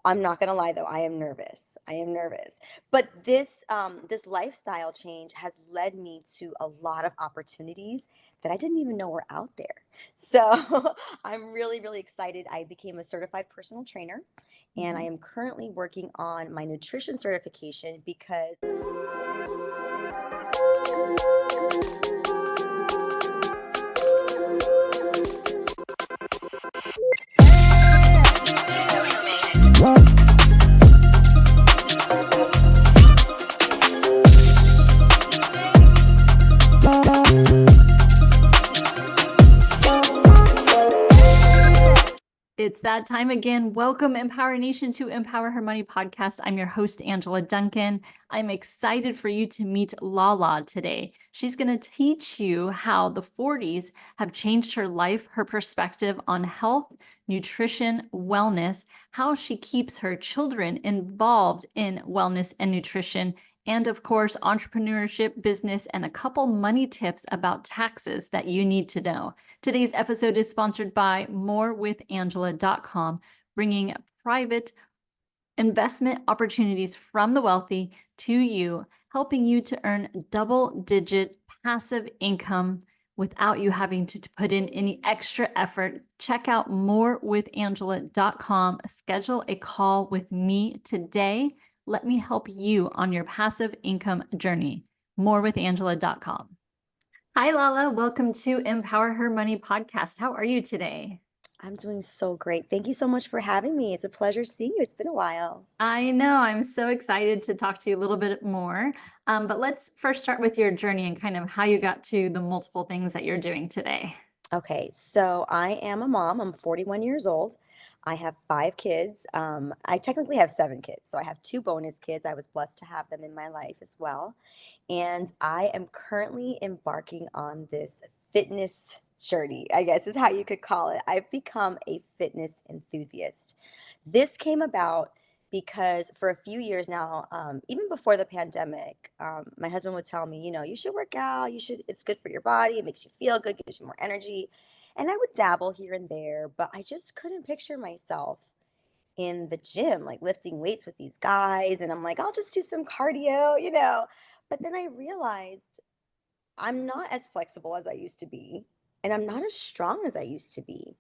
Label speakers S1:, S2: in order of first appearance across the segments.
S1: I'm not gonna lie though, I am nervous. I am nervous. But this lifestyle change has led me to a lot of opportunities that I didn't even know were out there. So I'm really, really excited. I became a certified personal trainer and I
S2: Mhm.
S1: am currently working on my nutrition certification because
S2: It's that time again. Welcome, Empower Nation, to Empower Her Money podcast. I'm your host, Angela Duncan. I'm excited for you to meet Lala today. She's going to teach you how the 40s have changed her life, her perspective on health, nutrition, wellness, how she keeps her children involved in wellness and nutrition, and of course, entrepreneurship, business, and a couple money tips about taxes that you need to know. Today's episode is sponsored by morewithangela.com, bringing private investment opportunities from the wealthy to you, helping you to earn double-digit passive income without you having to put in any extra effort. Check out morewithangela.com. Schedule a call with me today. Let me help you on your passive income journey. Morewithangela.com. Hi, Lala. Welcome to Empower Her Money podcast. How are you today?
S1: I'm doing so great. Thank you so much for having me. It's a pleasure seeing you. It's been a while.
S2: I know. I'm so excited to talk to you a little bit more. But let's first start with your journey and kind of how you got to the multiple things that you're doing today.
S1: Okay, so I am a mom. I'm 41 years old. I have 5 kids. I technically have 7 kids. So I have 2 bonus kids. I was blessed to have them in my life as well. And I am currently embarking on this fitness journey, I guess is how you could call it. I've become a fitness enthusiast. This came about because for a few years now, even before the pandemic, my husband would tell me, you should work out. It's good for your body. It makes you feel good, gives you more energy. And I would dabble here and there, but I just couldn't picture myself in the gym, like lifting weights with these guys. And I'm like, I'll just do some cardio. But then I realized I'm not as flexible as I used to be, and I'm not as strong as I used to be.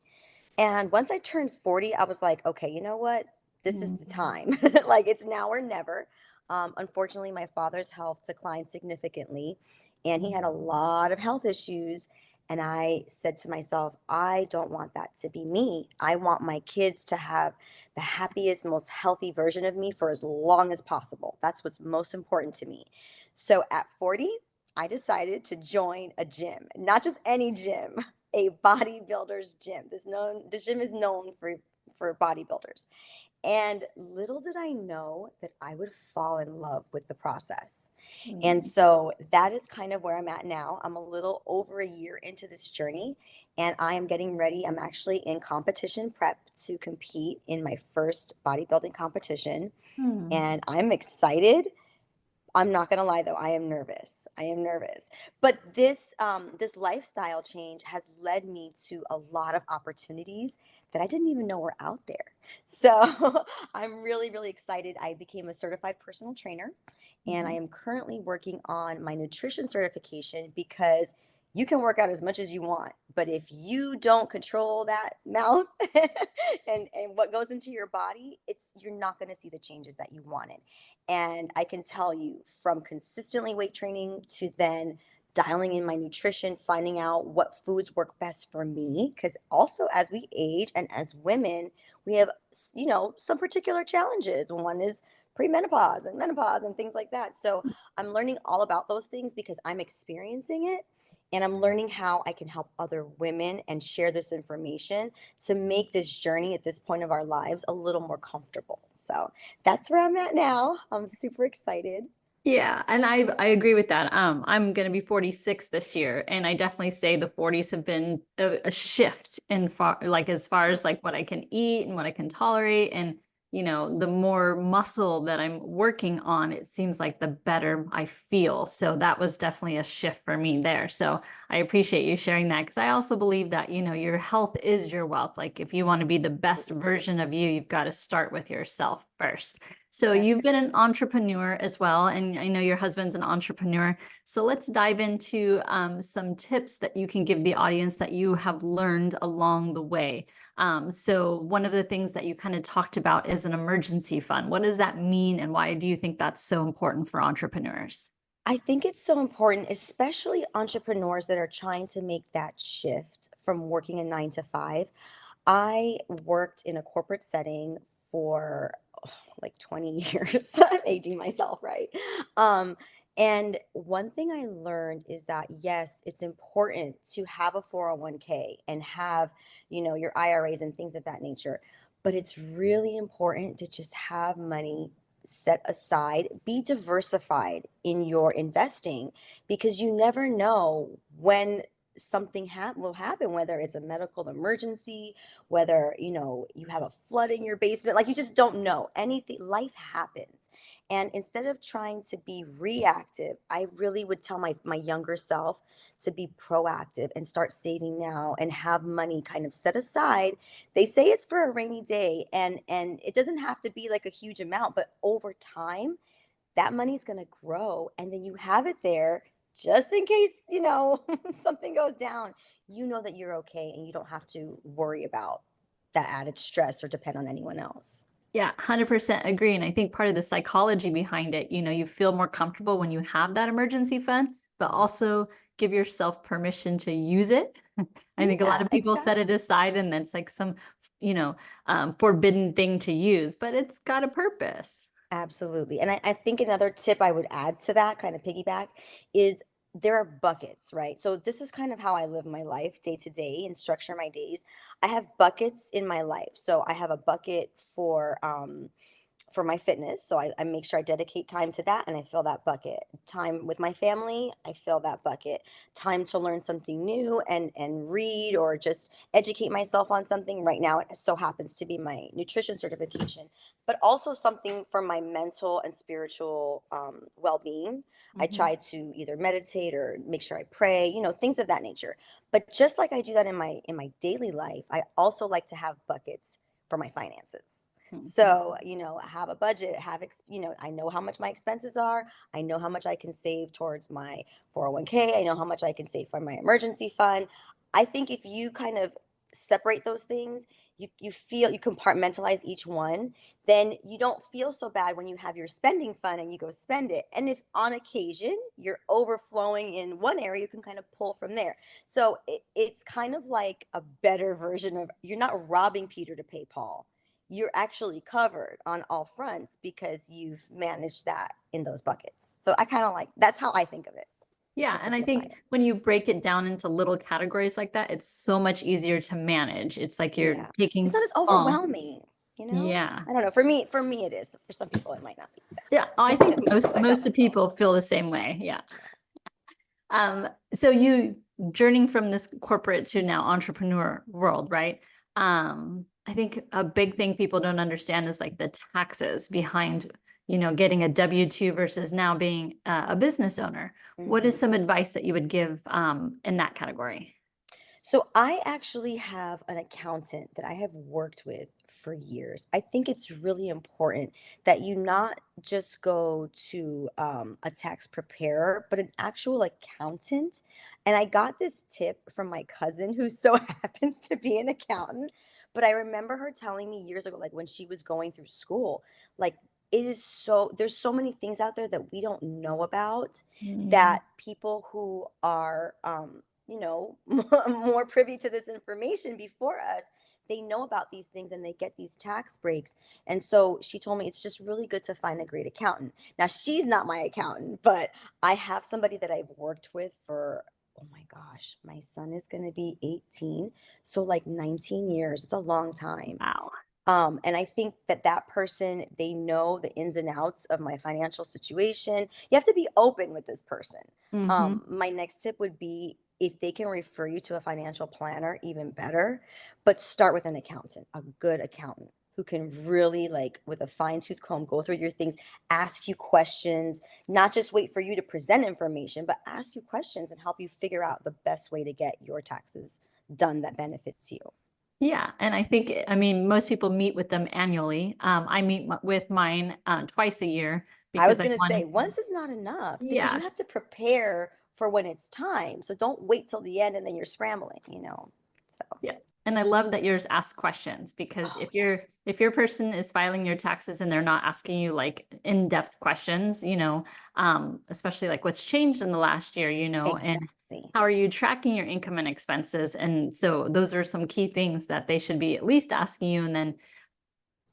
S1: And once I turned 40, I was like, okay, you know what? This is the
S2: Mm.
S1: time. Like it's now or never. Unfortunately, my father's health declined significantly, and he had a lot of health issues. And I said to myself, I don't want that to be me. I want my kids to have the happiest, most healthy version of me for as long as possible. That's what's most important to me. So at 40, I decided to join a gym, not just any gym, a bodybuilder's gym. This gym is known for bodybuilders. And little did I know that I would fall in love with the process. And
S2: Mm.
S1: so that is kind of where I'm at now. I'm a little over a year into this journey and I am getting ready. I'm actually in competition prep to compete in my first bodybuilding competition.
S2: Hmm.
S1: And I'm excited. I'm not gonna lie though, I am nervous. I am nervous. But this lifestyle change has led me to a lot of opportunities that I didn't even know were out there. So I'm really, really excited. I became a certified personal trainer and I
S2: Mhm.
S1: am currently working on my nutrition certification because you can work out as much as you want, but if you don't control that mouth and what goes into your body, you're not going to see the changes that you wanted. And I can tell you from consistently weight training to then dialing in my nutrition, finding out what foods work best for me. Because also, as we age and as women, we have, some particular challenges. One is premenopause and menopause and things like that. So I'm learning all about those things because I'm experiencing it. And I'm learning how I can help other women and share this information to make this journey at this point of our lives a little more comfortable. So, that's where I'm at now. I'm super excited.
S2: Yeah, and I agree with that. I'm going to be 46 this year, and I definitely say the 40s have been a shift in far, like as far as like what I can eat and what I can tolerate, and the more muscle that I'm working on, it seems like the better I feel. So that was definitely a shift for me there. So I appreciate you sharing that, because I also believe that, your health is your wealth. Like if you want to be the best version of you, you've got to start with yourself first. So you've been an entrepreneur as well, and I know your husband's an entrepreneur. So let's dive into some tips that you can give the audience that you have learned along the way. So one of the things that you kind of talked about is an emergency fund. What does that mean, and why do you think that's so important for entrepreneurs?
S1: I think it's so important, especially entrepreneurs that are trying to make that shift from working a 9 to 5. I worked in a corporate setting for like 20 years. I'm aging myself, right? Um, and one thing I learned is that yes, it's important to have a 401k and have, your IRAs and things of that nature. But it's really important to just have money set aside, be diversified in your investing, because you never know when something will happen, whether it's a medical emergency, whether you have a flood in your basement. Like, you just don't know anything. Life happens, and instead of trying to be reactive, I really would tell my younger self to be proactive and start saving now and have money kind of set aside. They say it's for a rainy day, and it doesn't have to be like a huge amount, but over time that money's going to grow, and then you have it there just in case, something goes down. You know that you're okay, and you don't have to worry about that added stress or depend on anyone else.
S2: Yeah, 100% agree. And I think part of the psychology behind it, you feel more comfortable when you have that emergency fund, but also give yourself permission to use it. I think a lot
S1: Yeah,
S2: of people set it
S1: exactly.
S2: aside and then it's like some, forbidden thing to use, but it's got a purpose.
S1: Absolutely. And I think another tip I would add to that, kind of piggyback, is there are buckets, right? So this is kind of how I live my life day to day and structure my days. I have buckets in my life. So I have a bucket for my fitness. So I make sure I dedicate time to that and I fill that bucket. Time with my family, I fill that bucket. Time to learn something new and read or just educate myself on something. Right now, it so happens to be my nutrition certification, but also something for my mental and spiritual well being. I
S2: Mhm.
S1: try to either meditate or make sure I pray, things of that nature. But just like I do that in my daily life, I also like to have buckets for my finances.
S2: Mhm.
S1: So, have a budget, I know how much my expenses are. I know how much I can save towards my 401k. I know how much I can save for my emergency fund. I think if you kind of separate those things, you compartmentalize each one, then you don't feel so bad when you have your spending fund and you go spend it. And if on occasion you're overflowing in one area, you can kind of pull from there. So it's kind of like a better version of, you're not robbing Peter to pay Paul. You're actually covered on all fronts because you've managed that in those buckets. So I kind of like, that's how I think of it, just to
S2: Yeah, and I
S1: simplify
S2: think
S1: it.
S2: when you break it down into little categories like that, it's so much easier to manage. It's like you're
S1: Yeah.
S2: taking
S1: It's not as
S2: small.
S1: overwhelming.
S2: Yeah.
S1: I don't know. For me it is. For some people it might not be.
S2: Yeah, I think
S1: But
S2: most
S1: I tell
S2: most of
S1: myself.
S2: people feel the same way. Yeah. So you journeying from this corporate to now entrepreneur world, right? I think a big thing people don't understand is like the taxes behind, getting a W-2 versus now being a business owner. What is
S1: Mhm.
S2: some advice that you would give in that category?
S1: So I actually have an accountant that I have worked with for years. I think it's really important that you not just go to a tax preparer, but an actual accountant. And I got this tip from my cousin, who so happens to be an accountant. But I remember her telling me years ago, like when she was going through school, like there's so many things out there that we don't know about,
S2: Mm,
S1: that people who are more privy to this information before us, they know about these things and they get these tax breaks. And so she told me it's just really good to find a great accountant. Now, she's not my accountant, but I have somebody that I've worked with for, oh my gosh, my son is going to be 18, so like 19 years. It's a long time.
S2: wow.
S1: And I think that that person, they know the ins and outs of my financial situation. You have to be open with this person.
S2: Hmm.
S1: My next tip would be, if they can refer you to a financial planner, even better, but start with an accountant, a good accountant. who can really, like, with a fine-tooth comb, go through your things, ask you questions, not just wait for you to present information, but ask you questions and help you figure out the best way to get your taxes done that benefits you.
S2: Yeah, and I think, I mean, most people meet with them annually. I meet with mine twice a year
S1: I was
S2: because I
S1: gonna
S2: want
S1: say,
S2: to.
S1: once is not enough because
S2: Yeah,
S1: you have to prepare for when it's time. So don't wait till the end and then you're scrambling, you know? So,
S2: yeah. And I love that yours asks questions because
S1: oh,
S2: if your person is filing your taxes and they're not asking you like in-depth questions, especially like what's changed in the last year,
S1: yeah,
S2: and
S1: exactly.
S2: how are you tracking your income and expenses? And so those are some key things that they should be at least asking you. And then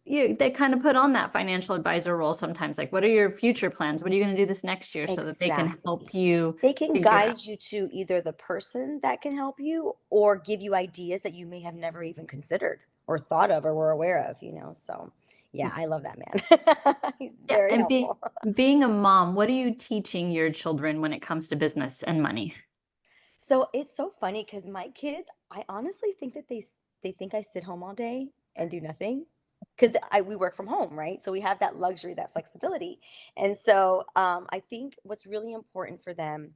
S2: they kind of put on that financial advisor role sometimes. Like, what are your future plans? What are you going to do this next year so that they can help
S1: Exactly.
S2: you
S1: They can
S2: figure out?
S1: guide you to either the person that can help you or give you ideas that you may have never even considered or thought of or were aware of, you know? So, yeah, I love that man. He's
S2: Yeah,
S1: very
S2: and
S1: helpful.
S2: being a mom, what are you teaching your children when it comes to business and money?
S1: So it's so funny because my kids, I honestly think that they think I sit home all day and do nothing because I we work from home, right? So we have that luxury, that flexibility, and so I think what's really important for them,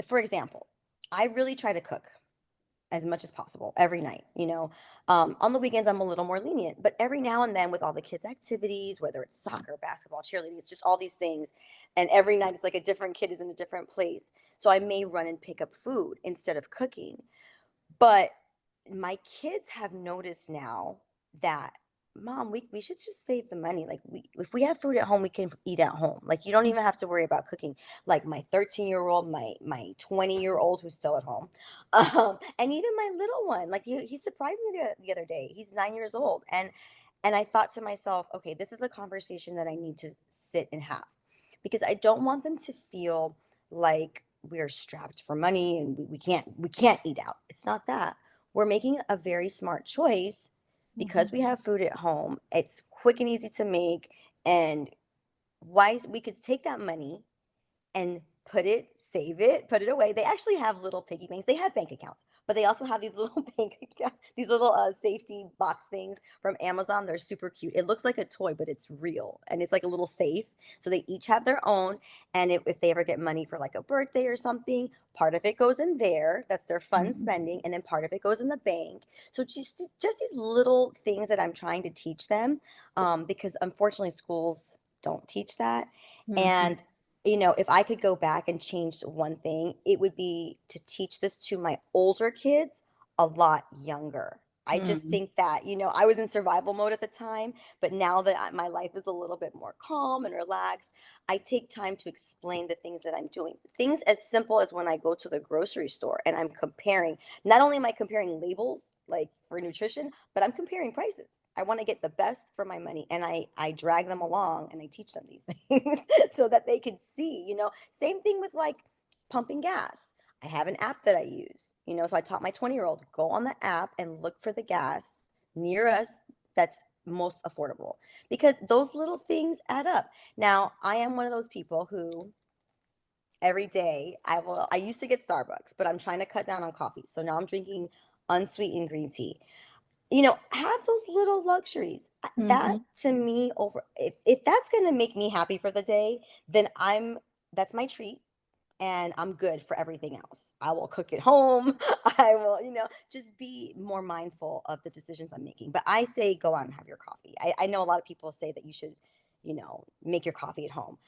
S1: for example, I really try to cook as much as possible every night. On the weekends I'm a little more lenient, but every now and then with all the kids' activities, whether it's soccer, basketball, cheerleading, it's just all these things, and every night it's like a different kid is in a different place. So I may run and pick up food instead of cooking. But my kids have noticed now that, Mom, we should just save the money. Like if we have food at home, we can eat at home. Like you don't even have to worry about cooking. Like my 13-year-old, my 20-year-old who's still at home, and even my little one. Like he surprised me the other day. He's 9 years old, and I thought to myself, okay, this is a conversation that I need to sit and have because I don't want them to feel like we're strapped for money and we can't eat out. It's not that. We're making a very smart choice because we
S2: Mhm.
S1: have food at home. It's quick and easy to make, and why we could take that money and save it, put it away. They actually have little piggy banks. They have bank accounts, but they also have these little these little safety box things from Amazon. They're super cute. It looks like a toy, but it's real, and it's like a little safe. So they each have their own. And if they ever get money for like a birthday or something, part of it goes in there. That's their fun
S2: Mhm.
S1: spending, and then part of it goes in the bank. So just these little things that I'm trying to teach them, because unfortunately schools don't teach that.
S2: Mhm.
S1: And if I could go back and change one thing, it would be to teach this to my older kids a lot younger. I just
S2: Mhm.
S1: think that, I was in survival mode at the time, but now that my life is a little bit more calm and relaxed, I take time to explain the things that I'm doing. Things as simple as when I go to the grocery store and I'm comparing, not only am I comparing labels like for nutrition, but I'm comparing prices. I want to get the best for my money, and I drag them along and I teach them these things so that they can see, same thing with like pumping gas. I have an app that I use, so I taught my 20-year-old, go on the app and look for the gas near us that's most affordable, because those little things add up. Now, I am one of those people who every day I used to get Starbucks, but I'm trying to cut down on coffee. So now I'm drinking unsweetened green tea. Have those little luxuries. That
S2: Mhm.
S1: to me, over if that's gonna make me happy for the day, then that's my treat, and I'm good for everything else. I will cook at home. I will, just be more mindful of the decisions I'm making. But I say go out and have your coffee. I know a lot of people say that you should, make your coffee at home.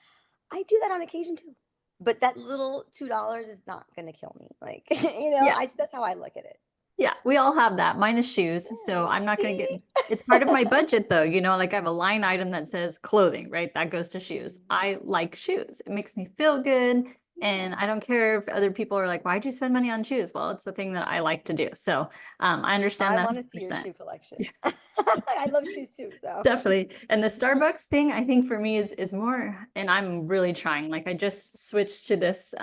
S1: I do that on occasion too. But that little $2 is not gonna kill me. Like,
S2: Yeah.
S1: that's how I look at it.
S2: Yeah, we all have that. Mine is shoes, so
S1: Yeah.
S2: I'm not gonna get.
S1: See?
S2: It's part of my budget though, like I have a line item that says clothing, right? That goes to shoes.
S1: Mhm.
S2: I like shoes. It makes me feel good,
S1: Yeah.
S2: and I don't care if other people are like, "Why'd you spend money on shoes?" Well, it's the thing that I like to do. So, I understand
S1: I
S2: that
S1: wanna see your
S2: 100%.
S1: shoe collection. I love shoes too, so.
S2: Definitely. And the Starbucks thing, I think for me is more, and I'm really trying. Like I just switched to this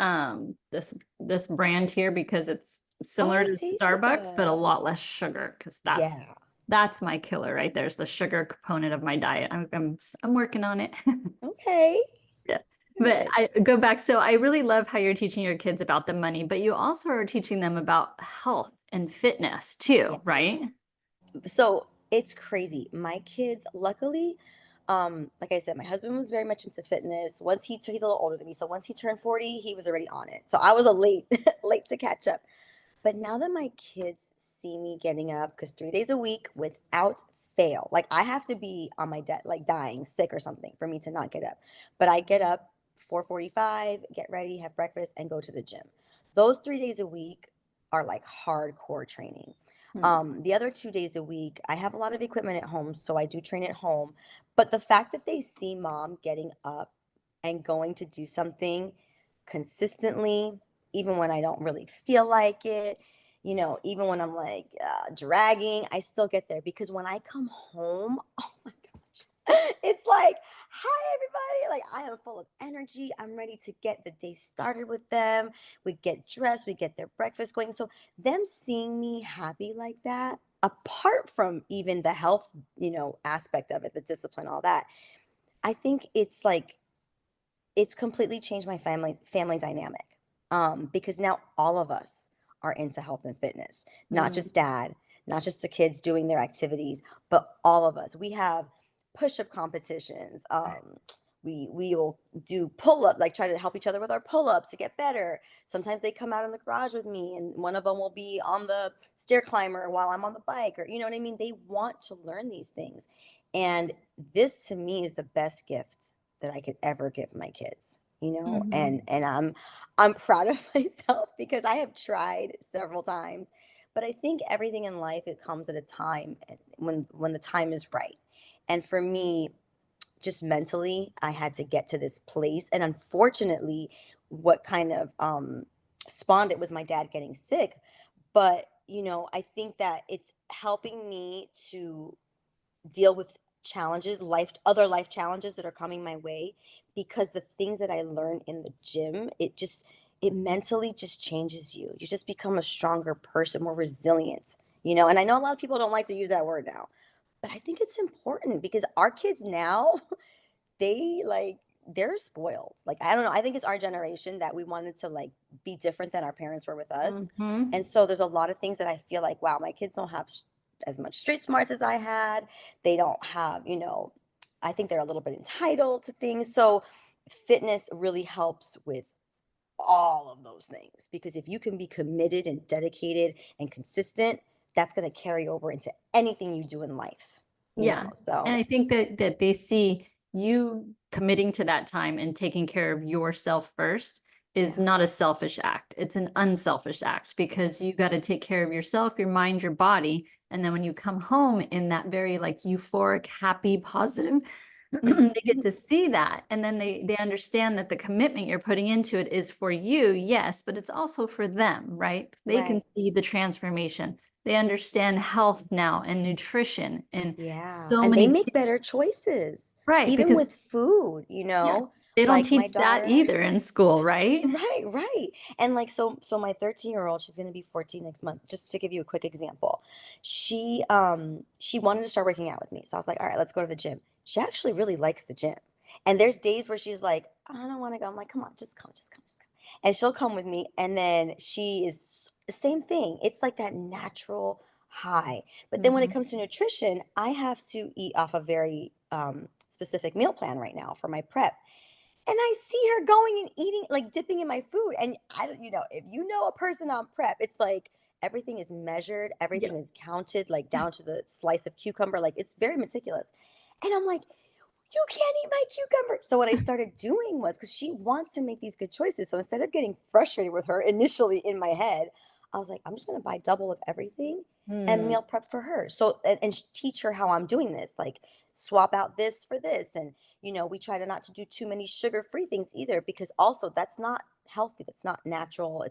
S2: brand here because it's
S1: Oh,
S2: similar to
S1: it tasted
S2: Starbucks, but a
S1: good.
S2: lot less sugar because that's
S1: Yeah.
S2: that's my killer right there's the sugar component of my diet. I'm working on it.
S1: Okay.
S2: Yeah. But
S1: Good.
S2: I go back. So I really love how you're teaching your kids about the money, but you also are teaching them about health and fitness
S1: Yeah.
S2: too, right?
S1: So It's crazy. My kids, luckily, like I said, my husband was very much into fitness. He's a little older than me, so once he turned 40, he was already on it. So I was a late, late to catch up. But now that my kids see me getting up, because 3 days a week without fail, like I have to be on my like dying, sick or something for me to not get up. But I get up 4:45, get ready, have breakfast, and go to the gym. Those 3 days a week are like hardcore training.
S2: Mm.
S1: The other 2 days a week, I have a lot of equipment at home, so I do train at home. But the fact that they see mom getting up and going to do something consistently, even when I don't really feel like it, even when I'm like dragging, I still get there because when I come home, oh my gosh, it's like, hi, everybody. Like, I am full of energy. I'm ready to get the day started with them. We get dressed, we get their breakfast going. So, them seeing me happy like that, apart from even the health, aspect of it, the discipline, all that, I think it's completely changed my family dynamic, because now all of us are into health and fitness, not
S2: Mm.
S1: just dad, not just the kids doing their activities, but all of us. We have push-up competitions. We will do pull-up, like try to help each other with our pull-ups to get better. Sometimes they come out in the garage with me, and one of them will be on the stair climber while I'm on the bike, or you know what I mean. They want to learn these things, and this to me is the best gift that I could ever give my kids,
S2: Mhm.
S1: and I'm proud of myself because I have tried several times, but I think everything in life, it comes at a time when the time is right. And for me, just mentally, I had to get to this place, and unfortunately, what kind of spawned it was my dad getting sick. But I think that it's helping me to deal with other life challenges that are coming my way, because the things that I learned in the gym, it mentally just changes you. You just become a stronger person, more resilient, and I know a lot of people don't like to use that word now, but I think it's important because our kids now, they're spoiled. Like, I don't know, I think it's our generation that we wanted to like be different than our parents were with us.
S2: Mhm.
S1: And so there's a lot of things that I feel like, wow, my kids don't have as much street smarts as I had. They don't have, I think they're a little bit entitled to things. So fitness really helps with all of those things, because if you can be committed and dedicated and consistent, that's going to carry over into anything you do in life,
S2: Yeah, and
S1: so
S2: I think that they see you committing to that time and taking care of yourself first is
S1: yeah.
S2: not a selfish act. It's an unselfish act because you gotta take care of yourself, your mind, your body, and then when you come home in that very, like, euphoric, happy, positive, they get to see that, and then they understand that the commitment you're putting into it is for you, yes, but it's also for them, right? They can
S1: Right.
S2: see the transformation. They understand health now and nutrition and
S1: Yeah,
S2: so
S1: and they
S2: many
S1: make
S2: ki
S1: better choices,
S2: right,
S1: even
S2: because
S1: with food,
S2: yeah, they don't
S1: like my
S2: teach that
S1: daughter.
S2: either in school, right?
S1: Right, right. And like, so my 13-year-old, she's going to be 14 next month. Just to give you a quick example. She wanted to start working out with me. So I was like, "All right, let's go to the gym." She actually really likes the gym. And there's days where she's like, "I don't want to go." I'm like, "Come on, just come, just come, just come." And she'll come with me, and then she is the same thing. It's like that natural high. But then when it
S2: Mhm.
S1: comes to nutrition, I have to eat off a very specific meal plan right now for my prep. And I see her going and eating, like dipping in my food. And I don't, if you know a person on prep, it's like everything is measured,
S2: Yeah,
S1: everything is counted, like
S2: yeah.
S1: down to the slice of cucumber. Like, it's very meticulous. And I'm like, you can't eat my cucumber. So what I started doing was, because she wants to make these good choices. So instead of getting frustrated with her initially in my head, I was like, I'm just going to buy double of everything and
S2: Mm,
S1: meal prep for her. So, and teach her how I'm doing this, like swap out this for this. And, we try to not to do too many sugar-free things either, because also that's not healthy. That's not natural.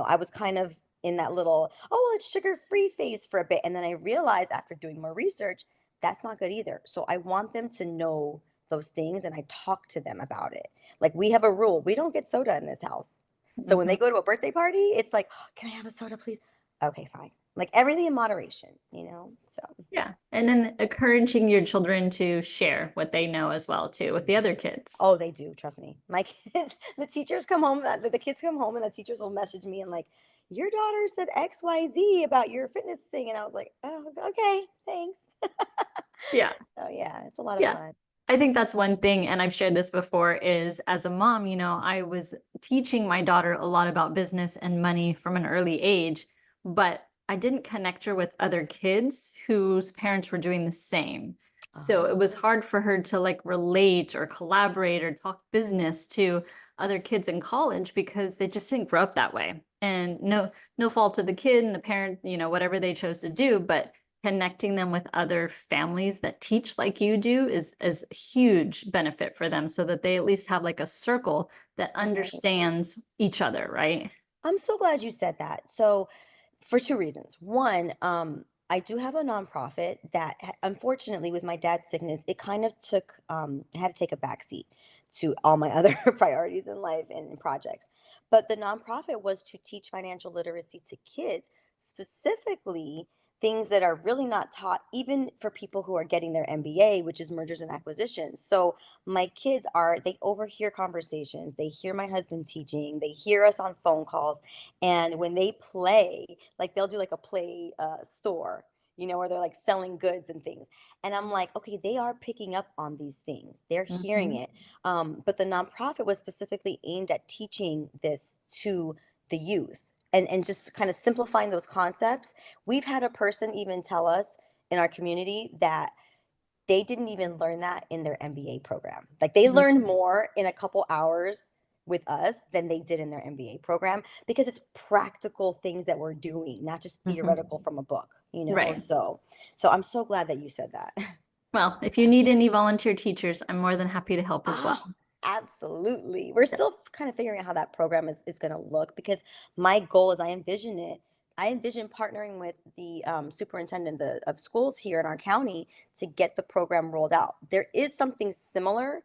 S1: I was kind of in that little, oh, well, it's sugar-free phase for a bit. And then I realized after doing more research, that's not good either. So I want them to know those things, and I talk to them about it. Like, we have a rule, we don't get soda in this house. So when
S2: mhm.
S1: they go to a birthday party, it's like, "Oh, can I have a soda, please?" Okay, fine. Like, everything in moderation. So,
S2: Yeah, and then encouraging your children to share what they know as well too with the other kids.
S1: oh, they do, trust me. My kids, the teachers come home, the kids come home, and the teachers will message me and like, your daughter said XYZ about your fitness thing. And I was like, oh, okay, thanks.
S2: Yeah.
S1: So yeah, it's a lot of
S2: Yeah.
S1: fun.
S2: I think that's one thing, and I've shared this before, is as a mom, I was teaching my daughter a lot about business and money from an early age, but I didn't connect her with other kids whose parents were doing the same. So it was
S1: Oh,
S2: hard for her to like relate or collaborate or talk business to other kids in college because they just didn't grow up that way. And no fault to the kid and the parent, whatever they chose to do, but connecting them with other families that teach like you do is a huge benefit for them so that they at least have like a circle that
S1: right.
S2: understands each other, right?
S1: I'm so glad you said that. So, for two reasons. One, I do have a nonprofit that, unfortunately, with my dad's sickness, it kind of had to take a backseat to all my other priorities in life and projects. But the nonprofit was to teach financial literacy to kids, specifically things that are really not taught, even for people who are getting their MBA, which is mergers and acquisitions. So, my kids they overhear conversations, they hear my husband teaching, they hear us on phone calls, and when they play, like they'll do like a play store, where they're like selling goods and things. And I'm like, okay, they are picking up on these things, they're hearing
S2: Hmm.
S1: it. But the nonprofit was specifically aimed at teaching this to the youth, and just kind of simplifying those concepts. We've had a person even tell us in our community that they didn't even learn that in their MBA program. Like they learned more in a couple hours with us than they did in their MBA program, because it's practical things that we're doing, not just
S2: Hmm.
S1: theoretical from a book.
S2: Right.
S1: So I'm so glad that you said that.
S2: Well, if you need any volunteer teachers, I'm more than happy to help as
S1: Oh,
S2: well.
S1: absolutely. We're
S2: Yeah.
S1: still kind of figuring out how that program is going to look, because my goal, as I envision it, I envision partnering with the superintendent of schools here in our county to get the program rolled out. There is something similar,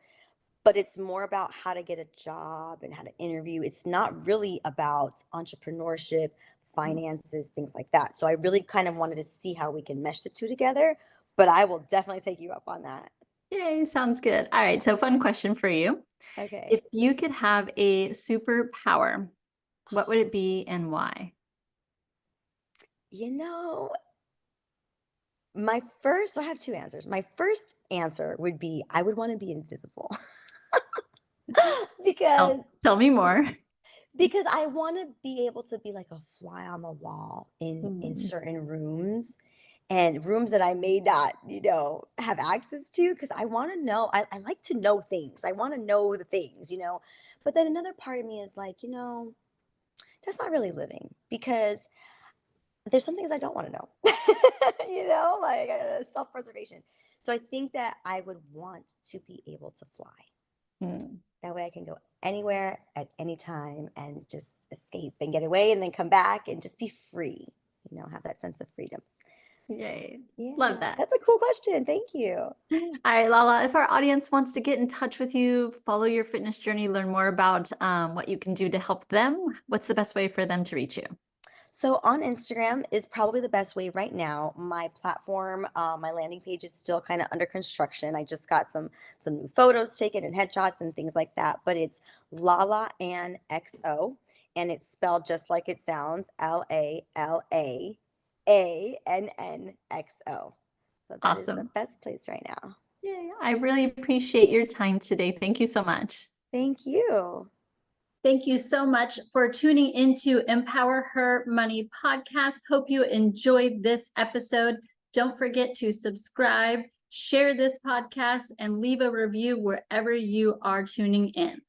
S1: but it's more about how to get a job and how to interview. It's not really about entrepreneurship, finances, things like that. So I really kind of wanted to see how we can mesh the two together, but I will definitely take you up on that.
S2: Yay, sounds good. All right, so fun question for you. If
S1: Okay.
S2: you could have a superpower, what would it be and why?
S1: You know, I have two answers. My first answer would be I would want to be invisible. because
S2: Tell me more.
S1: because I want to be able to be like a fly on the wall in
S2: Mm.
S1: certain rooms, and rooms that I may not, have access to, because I want to know. I like to know things. I want to know the things. But then another part of me is like, that's not really living, because there's some things I don't want to know. Like self-preservation. So I think that I would want to be able to fly.
S2: Mm.
S1: That way I can go anywhere at any time and just escape and get away and then come back and just be free, have that sense of freedom.
S2: Yay. Love
S1: Yeah,
S2: that.
S1: that's a cool question. Thank you.
S2: All right, Lala, if our audience wants to get in touch with you, follow your fitness journey, learn more about what you can do to help them, what's the best way for them to reach you?
S1: So on Instagram is probably the best way right now. My platform, my landing page is still kind of under construction. I just got some new photos taken and headshots and things like that. But it's Lala Ann XO, and it's spelled just like it sounds, LalaAnnXO. So that is the
S2: Awesome.
S1: best place right now.
S2: Yay. I really appreciate your time today. Thank you so much.
S1: Thank you.
S2: Thank you so much for tuning into Empower Her Money podcast. Hope you enjoyed this episode. Don't forget to subscribe, share this podcast, and leave a review wherever you are tuning in.